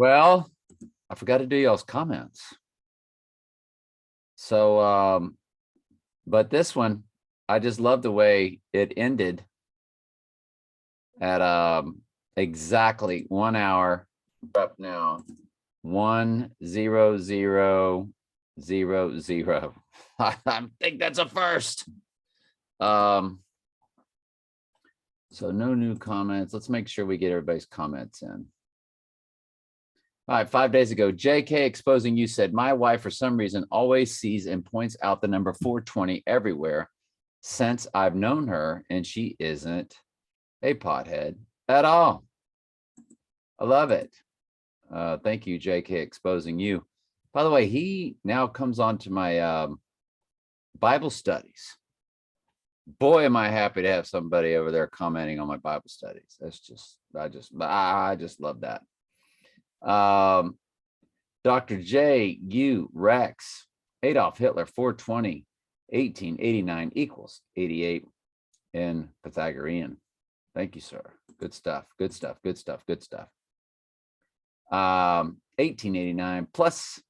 Well, I forgot to do y'all's comments. So, but this one, I just love the way it ended at exactly 1 hour up now. 10000. I think that's a first. So no new comments. Let's make sure we get everybody's comments in. All right, 5 days ago, JK Exposing You said, my wife, for some reason, always sees and points out the number 420 everywhere since I've known her, and she isn't a pothead at all. I love it. Thank you, JK Exposing You. By the way, he now comes on to my Bible studies. Boy, am I happy to have somebody over there commenting on my Bible studies. That's just, I just love that. Dr. J. U. Rex, Adolf Hitler, 420, 1889 equals 88 in Pythagorean. Thank you, sir. Good stuff. Good stuff. Good stuff. Good stuff. 1889 plus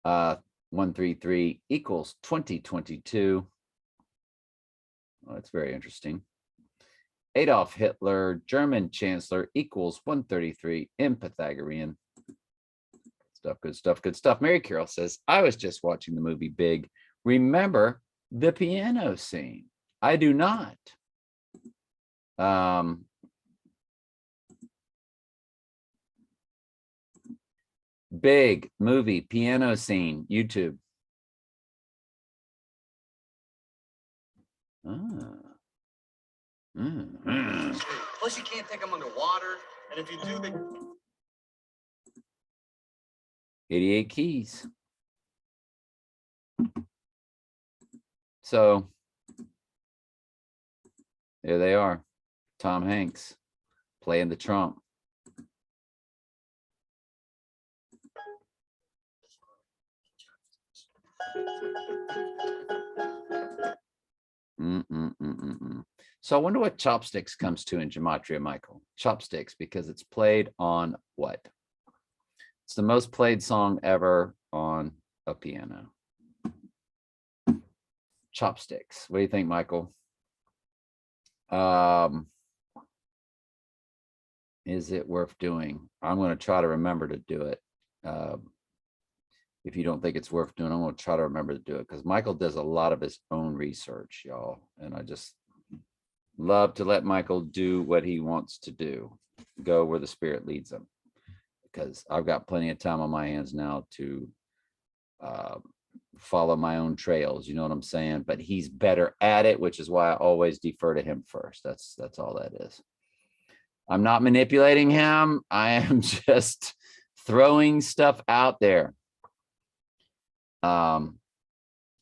133 equals 2022. Well, that's very interesting. Adolf Hitler, German Chancellor, equals 133 in Pythagorean. Stuff, good stuff, good stuff. Mary Carroll says, I was just watching the movie Big. Remember the piano scene? I do not. Big movie piano scene, YouTube. Plus, you can't take them underwater, and if you do, they 88 keys. So there they are. Tom Hanks playing the trump. So I wonder what chopsticks comes to in gematria, Michael. Chopsticks, because it's played on what? It's the most played song ever on a piano. Chopsticks. What do you think, Michael? Is it worth doing? I'm going to try to remember to do it. If you don't think it's worth doing, I'm going to try to remember to do it, because Michael does a lot of his own research, y'all. And I just love to let Michael do what he wants to do, go where the spirit leads him, because I've got plenty of time on my hands now to follow my own trails. You know what I'm saying? But he's better at it, which is why I always defer to him first. That's all that is. I'm not manipulating him. I am just throwing stuff out there.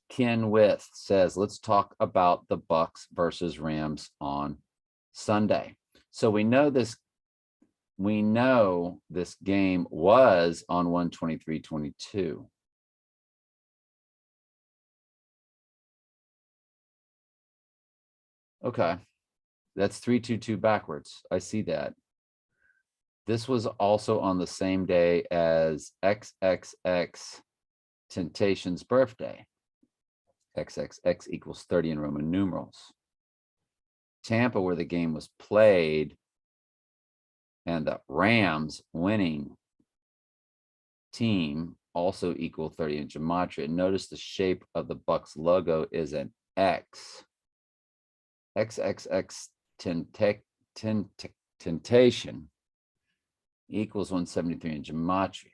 Ken With says, let's talk about the Bucks versus Rams on Sunday. So we know this game was on 1/23/22. Okay, that's 3/22 backwards. I see that. This was also on the same day as XXX Temptation's birthday. XXX equals 30 in Roman numerals. Tampa, where the game was played, and the Rams winning team also equal 30 in gematria. Notice the shape of the Bucks logo is an X. XXX Temptation equals 173 in gematria.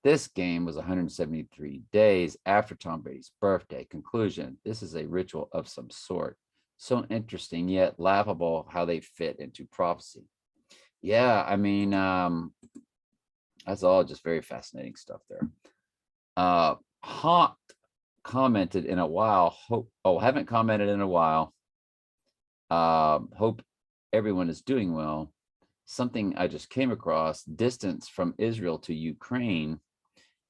This game was 173 days after Tom Brady's birthday. Conclusion, this is a ritual of some sort. So interesting, yet laughable how they fit into prophecy. Yeah, I mean, that's all just very fascinating stuff there. Haunt commented in a while. Haven't commented in a while. Hope everyone is doing well. Something I just came across, distance from Israel to Ukraine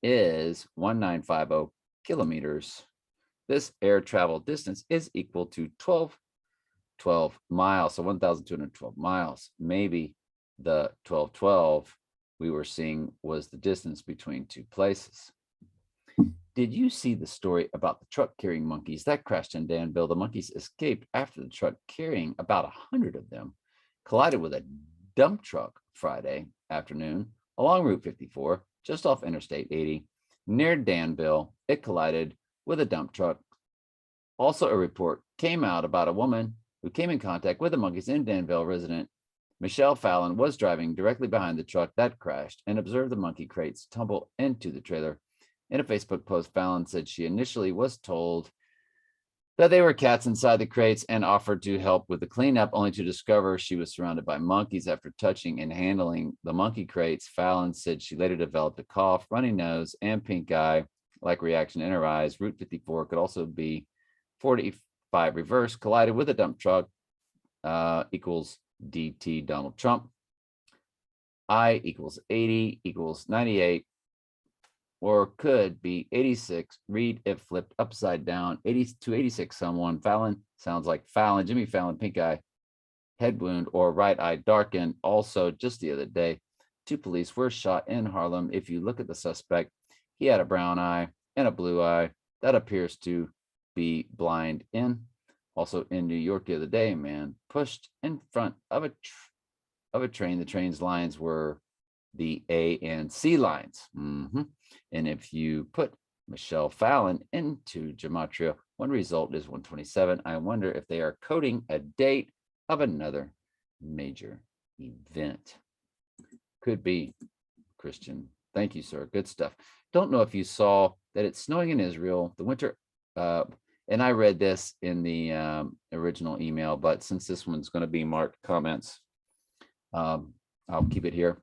is 1950 kilometers. This air travel distance is equal to 12 miles, so 1,212 miles. Maybe the 1212 we were seeing was the distance between two places. Did you see the story about the truck carrying monkeys that crashed in Danville? The monkeys escaped after the truck carrying about 100 of them collided with a dump truck Friday afternoon along Route 54, just off Interstate 80. Near Danville, it collided with a dump truck. Also, a report came out about a woman who came in contact with the monkeys in Danville. Resident Michelle Fallon was driving directly behind the truck that crashed and observed the monkey crates tumble into the trailer. In a Facebook post, Fallon said she initially was told that they were cats inside the crates and offered to help with the cleanup, only to discover she was surrounded by monkeys. After touching and handling the monkey crates, Fallon said she later developed a cough, runny nose, and pink eye-like reaction in her eyes. Route 54 could also be 45 reverse, collided with a dump truck, equals DT Donald Trump. I equals 80 equals 98. Or could be 86. Read it flipped upside down. 80 to 86. Someone. Fallon sounds like Fallon. Jimmy Fallon, pink eye, head wound, or right eye darkened. Also, just the other day, 2 police were shot in Harlem. If you look at the suspect, he had a brown eye and a blue eye. That appears to be blind in. Also in New York the other day, a man pushed in front of a train. The train's lines were the A and C lines. And if you put Michelle Fallon into gematria, one result is 127. I wonder if they are coding a date of another major event. Could be, Christian. Thank you, sir. Good stuff. Don't know if you saw that it's snowing in Israel. The winter, and I read this in the original email, but since this one's going to be marked comments, I'll keep it here.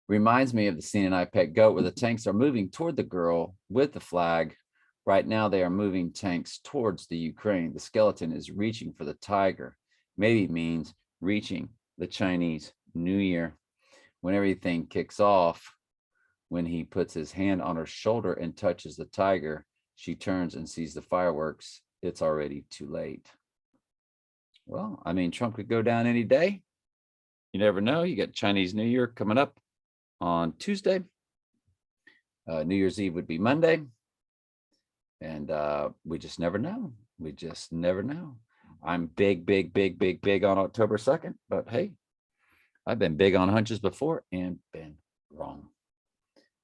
Reminds me of the scene in I Pet Goat where the tanks are moving toward the girl with the flag. Right now, they are moving tanks towards the Ukraine. The skeleton is reaching for the tiger. Maybe means reaching the Chinese New Year. When everything kicks off, when he puts his hand on her shoulder and touches the tiger, she turns and sees the fireworks. It's already too late. Well, I mean, Trump could go down any day. You never know. You got Chinese New Year coming up on Tuesday. New Year's Eve would be Monday. And we just never know. We just never know. I'm big on October 2nd. But hey, I've been big on hunches before and been wrong.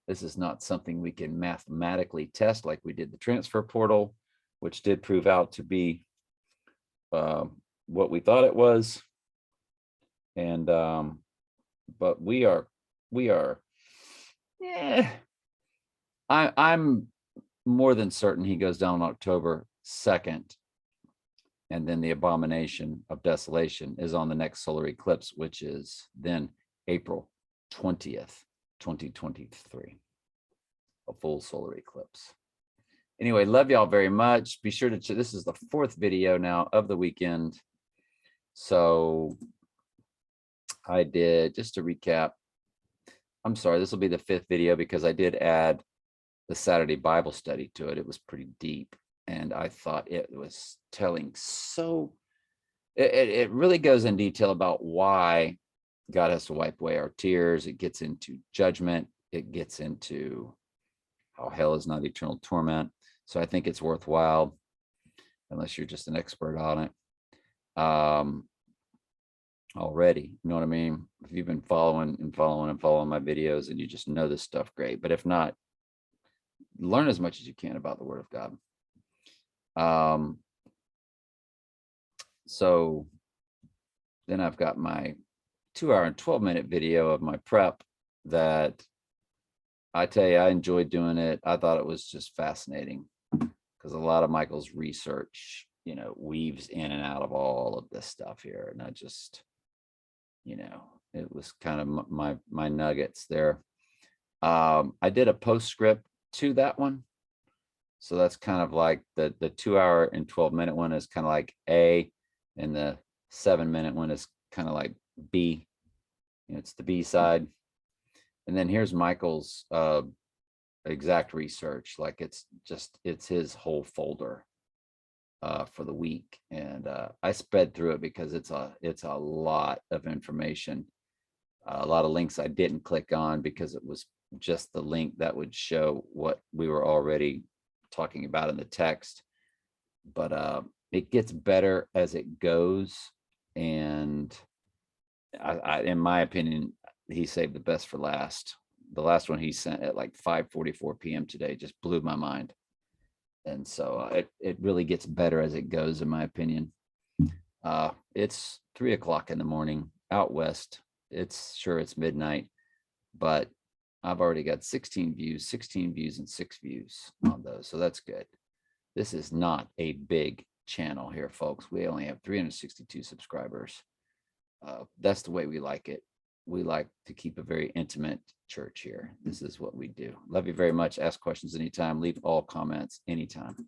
This is not something we can mathematically test like we did the transfer portal, which did prove out to be what we thought it was. And but we are I'm more than certain he goes down on October 2nd, and then the abomination of desolation is on the next solar eclipse, which is then April 20th, 2023, a full solar eclipse. Anyway, love y'all very much. Be sure to this is the 4th video now of the weekend. So I did, just to recap, I'm sorry, this will be the 5th video because I did add the Saturday Bible study to it. It was pretty deep, and I thought it was telling it really goes in detail about why God has to wipe away our tears. It gets into judgment. It gets into how hell is not eternal torment. So I think it's worthwhile, unless you're just an expert on it. Already, you know what I mean? If you've been following my videos and you just know this stuff, great. But if not, learn as much as you can about the Word of God. So then I've got my 2-hour and 12-minute video of my prep that I tell you, I enjoyed doing it. I thought it was just fascinating because a lot of Michael's research, weaves in and out of all of this stuff here. And I just, it was kind of my nuggets there. I did a postscript to that one. So that's kind of like the 2-hour and 12-minute one is kind of like A, and the 7-minute one is kind of like B. It's the B side. And then here's Michael's exact research. Like it's his whole folder. for the week. And I sped through it because it's a lot of information. A lot of links I didn't click on because it was just the link that would show what we were already talking about in the text. But it gets better as it goes. And in my opinion, he saved the best for last. The last one he sent at like 5:44 p.m. today just blew my mind. And so it really gets better as it goes, in my opinion. It's 3 o'clock in the morning out west. It's midnight, but I've already got 16 views, and 6 views on those. So that's good. This is not a big channel here, folks. We only have 362 subscribers. That's the way we like it. We like to keep a very intimate church here. This is what we do. Love you very much. Ask questions anytime. Leave all comments anytime.